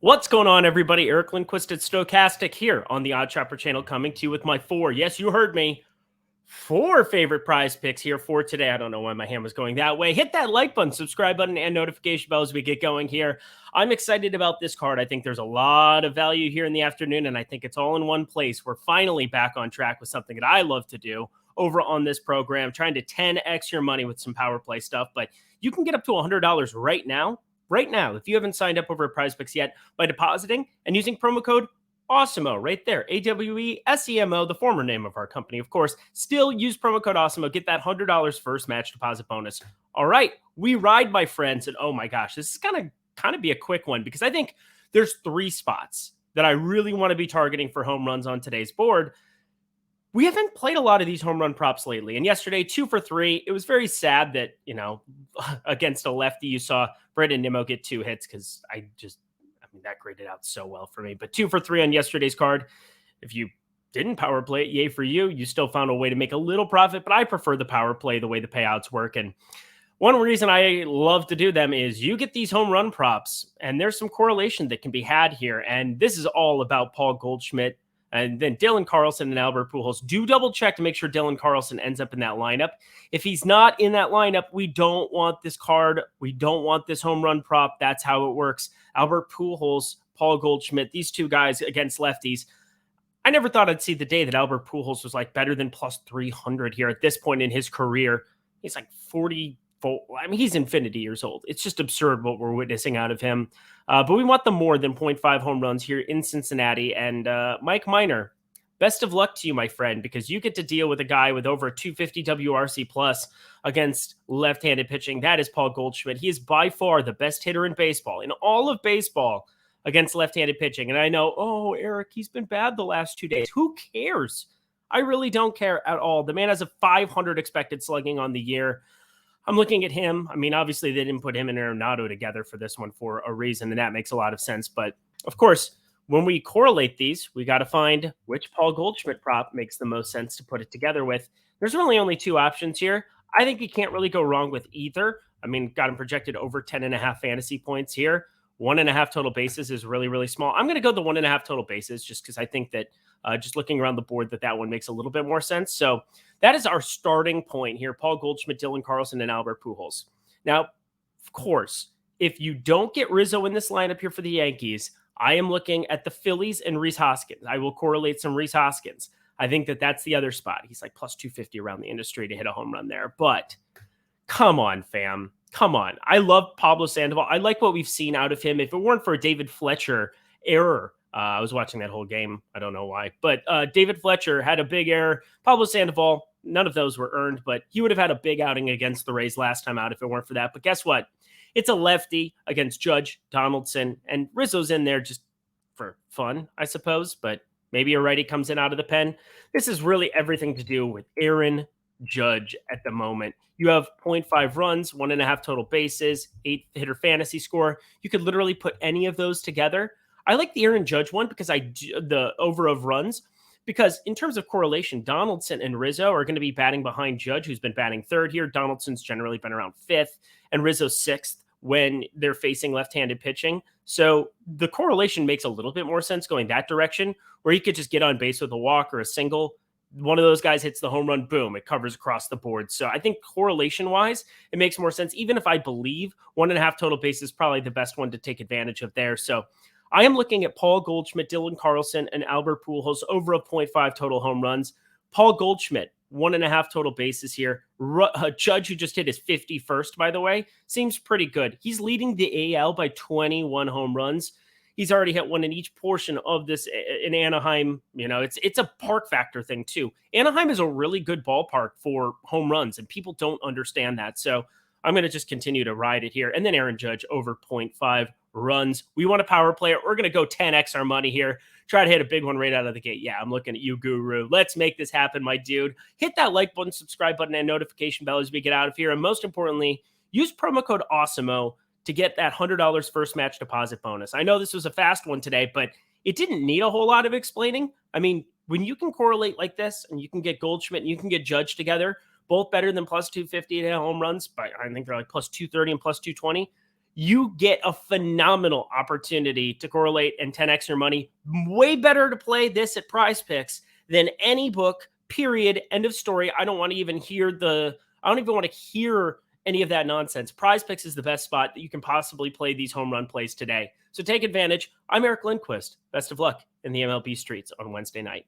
What's going on, everybody? Eric Lindquist at Stochastic here on the Odd Chopper channel, coming to you with my yes, you heard me, four favorite prize picks here for today. I don't know why my hand was going that way. Hit that like button, subscribe button, and notification bell as we get going here. I'm excited about this card. I think there's a lot of value here in the afternoon, and I think it's all in one place. We're finally back on track with something that I love to do over on this program, trying to 10x your money with some power play stuff. But you can get up to $100 right now. Right now, if you haven't signed up over at PrizePicks yet, by depositing and using promo code AWESEMO right there, AWESEMO, the former name of our company, of course. Still use promo code AWESEMO, get that $100 first match deposit bonus. All right, we ride, my friends, and oh my gosh, this is gonna kind of be a quick one because I think there's three spots that I really want to be targeting for home runs on today's board. We haven't played a lot of these home run props lately. And yesterday, 2 for 3. It was very sad that, against a lefty, you saw Brandon Nimmo get 2 hits because that graded out so well for me. But 2 for 3 on yesterday's card. If you didn't power play it, yay for you. You still found a way to make a little profit, but I prefer the power play, the way the payouts work. And one reason I love to do them is you get these home run props, and there's some correlation that can be had here. And this is all about Paul Goldschmidt. And then Dylan Carlson and Albert Pujols. Do double check to make sure Dylan Carlson ends up in that lineup. If he's not in that lineup, we don't want this card. We don't want this home run prop. That's how it works. Albert Pujols, Paul Goldschmidt, these two guys against lefties. I never thought I'd see the day that Albert Pujols was like better than plus 300 here at this point in his career. He's like 44. I mean, he's infinity years old. It's just absurd what we're witnessing out of him. But we want the more than 0.5 home runs here in Cincinnati. And Mike Minor, best of luck to you, my friend, because you get to deal with a guy with over a 250 WRC plus against left-handed pitching. That is Paul Goldschmidt. He is by far the best hitter in baseball, in all of baseball, against left-handed pitching. And I know, Eric, he's been bad the last 2 days. Who cares? I really don't care at all. The man has a 500 expected slugging on the year. I'm looking at him. I mean, obviously, they didn't put him and Arenado together for this one for a reason, and that makes a lot of sense. But, of course, when we correlate these, we got to find which Paul Goldschmidt prop makes the most sense to put it together with. There's really only two options here. I think you can't really go wrong with either. I mean, got him projected over 10.5 fantasy points here. 1.5 total bases is really, really small. I'm going to go the 1.5 total bases just because I think that just looking around the board that one makes a little bit more sense. So that is our starting point here. Paul Goldschmidt, Dylan Carlson, and Albert Pujols. Now, of course, if you don't get Rizzo in this lineup here for the Yankees, I am looking at the Phillies and Rhys Hoskins. I will correlate some Rhys Hoskins. I think that's the other spot. He's like plus 250 around the industry to hit a home run there. But come on, fam. Come on. I love Pablo Sandoval. I like what we've seen out of him. If it weren't for a David Fletcher error, I was watching that whole game. I don't know why. But David Fletcher had a big error. Pablo Sandoval, none of those were earned, but he would have had a big outing against the Rays last time out if it weren't for that. But guess what? It's a lefty against Judge, Donaldson, and Rizzo's in there just for fun, I suppose. But maybe a righty comes in out of the pen. This is really everything to do with Aaron Judge at the moment. You have 0.5 runs, 1.5 total bases, 8 hitter fantasy score. You could literally put any of those together. I like the Aaron Judge one because the over of runs, because in terms of correlation, Donaldson and Rizzo are going to be batting behind Judge, who's been batting third here. Donaldson's generally been around fifth, and Rizzo's sixth when they're facing left-handed pitching. So the correlation makes a little bit more sense going that direction, where he could just get on base with a walk or a single. One of those guys hits the home run, boom, it covers across the board. So I think correlation-wise, it makes more sense, even if I believe 1.5 total base is probably the best one to take advantage of there. So I am looking at Paul Goldschmidt, Dylan Carlson, and Albert Pujols over a 0.5 total home runs. Paul Goldschmidt, 1.5 total bases here. Judge, who just hit his 51st, by the way, seems pretty good. He's leading the AL by 21 home runs. He's already hit one in each portion of this in Anaheim. It's a park factor thing too. Anaheim is a really good ballpark for home runs, and people don't understand that. So I'm going to just continue to ride it here. And then Aaron Judge over 0.5 runs. We want a power player. We're going to go 10x our money here. Try to hit a big one right out of the gate. Yeah, I'm looking at you, Guru. Let's make this happen, my dude. Hit that like button, subscribe button, and notification bell as we get out of here. And most importantly, use promo code AWESEMO to get that $100 first match deposit bonus. I know this was a fast one today, but it didn't need a whole lot of explaining. I mean, when you can correlate like this and you can get Goldschmidt and you can get Judge together, both better than plus 250 to home runs, but I think they're like plus 230 and plus 220. you get a phenomenal opportunity to correlate and 10x your money. Way better to play this at PrizePicks than any book, period, end of story. I don't even want to hear any of that nonsense. PrizePicks is the best spot that you can possibly play these home run plays today. So take advantage. I'm Eric Lindquist. Best of luck in the MLB streets on Wednesday night.